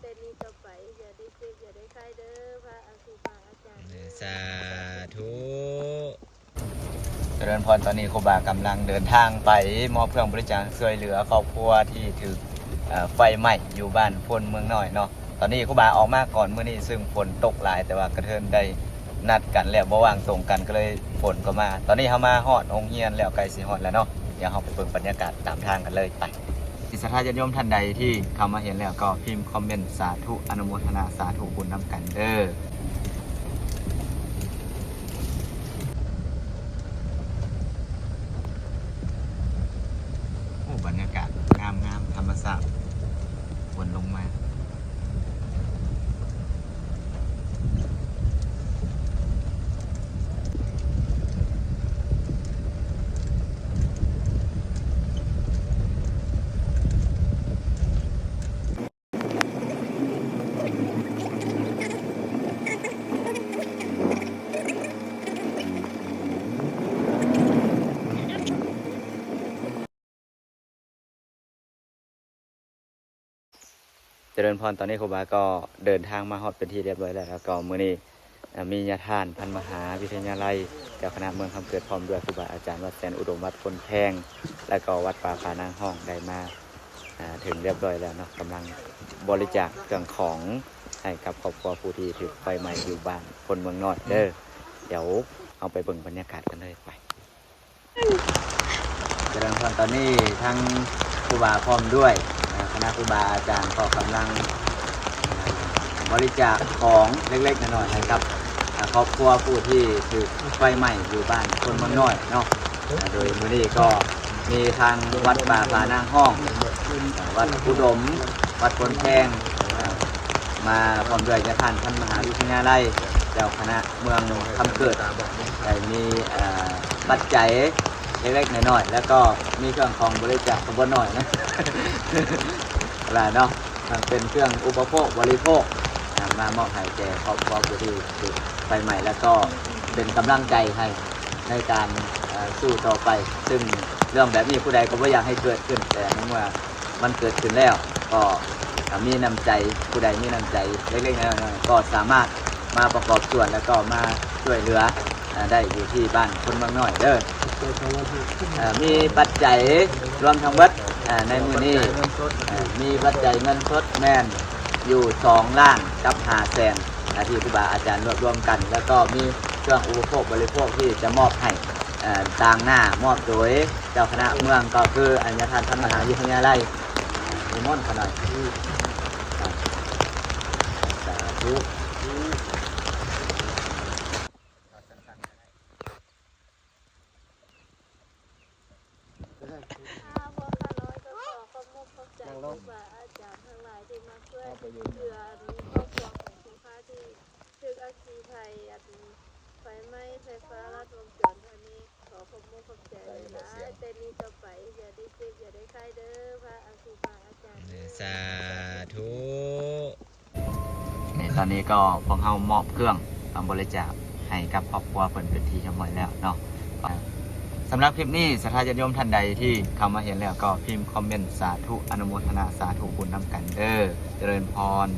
แต่นี้ต่อไปอย่าได้เจ็บอย่าได้ไข้เด้อพระครูบาอาจารย์สาธุเจริญพรตอนนี้ครูบากำลังเดินทางไปมอบเครื่องบริจาคช่วยเหลือครอบครัวที่ถูกไฟไหม้อยู่บ้านพลเมืองน้อยเนาะตอนนี้ครูบาออกมาก่อนเมื่อนี้ซึ่งฝนตกหลายแต่ว่ากระเทินได้นัดกันแล้วบ่ว่างตรงกันก็เลยฝนก็มาตอนนี้เขามาฮอดองค์เฮียนแล้วไกลสิฮอดแล้วเนาะเดี๋ยวเราไปเบิ่งบรรยากาศตามทางกันเลยไปศรัทธาญาติโยมท่านใดที่เข้ามาเห็นแล้วก็พิมพ์คอมเมนต์สาธุอนุโมทนาสาธุบุญนำกันเด้อบรรยากาศงามธรรมชาติฝนลงมาเจริญพรตอนนี้ครูบาก็เดินทางมาฮอดเป็นที่เรียบร้อยแล้วก็มื้อนี้มีญาทานพันมหาวิทยาลัยเจ้าคณะเมืองคำเกิดพร้อมด้วยครูบาอาจารย์วัดแสนอุดมวัดพลแพงและก็วัดป่าพานางห้องได้มาถึงเรียบร้อยแล้วเนาะกำลังบริจาคเครื่องของให้กับครอบครัวผู้ที่ถูกไฟไหม้อยู่บ้านคนเมืองน้อยเด้อเดี๋ยวเอาไปเบิ่งบรรยากาศกันเลยไปเจริญพรตอนนี้ทั้งครูบาพร้อมด้วยคณะครูบาอาจารย์ก็กำลังบริจาคของเล็กๆน้อยๆให้กับครอบครัวผู้ที่ถูกไฟไหม้อยู่บ้านคนเมืองน้อยเนาะโดยมื้อนี้ก็มีทางวัดป่าพานางห้องวัดอุดมวัดพลแพงมาพร้อมด้วยญาติท่านท่านมหาวิทยาลัยเจ้าคณะเมืองคำเกิดได้มีปัจจัยเล็กๆน้อยๆแล้วก็มีเครื่องของบริจาคบ่น้อยนะอะไรเนาะมันเป็นเครื่องอุปโภคบริโภคมามอบให้แก่ครอบครัวผู้ที่ถูกไฟไหม้แล้วก็เป็นกำลังใจให้ในการสู้ต่อไปซึ่งเรื่องแบบนี้ผู้ใดก็ไม่อยากให้เกิดขึ้นแต่เมื่อมันเกิดขึ้นแล้วก็มีน้ำใจผู้ใดมีน้ำใจเล็กๆน้อยๆก็สามารถมาประกอบส่วนแล้วก็มาช่วยเหลือได้อยู่ที่บ้านคนบางน้อยเด้อมีปัจจัยรวมทั้งวัดในมือนี้มีปัจจัยเงินสดแม่นอยู่2 ล้านกับ5 แสนที่ครูบาอาจารย์รวมกันแล้วก็มีเครื่องอุปโภคบริโภคที่จะมอบให้ต่างหน้ามอบโดยเจ้าคณะเมืองก็คืออัญญาท่านมหาวิทยาลัยนิมนต์ขน่อยสาธุไฟไหม้ไฟฟ้าลัดวงจรอันนี้ขอขอบคุณขอบใจนะแต่นี้ต่อไปอย่าได้เจ็บอย่าได้ไข้เด้อพระครูบาอาจารย์สาธุในตอนนี้ก็พวกเรามอบเครื่องบริจาคให้กับครอบครัวเพิ่นเป็นที่เรียบร้อยแล้วเนาะสำหรับคลิปนี้ศรัทธาญาติโยมท่านใดที่เข้ามาเห็นแล้วก็พิมพ์คอมเมนต์สาธุอนุโมทนาสาธุบุญนำกันเด้อเจริญพร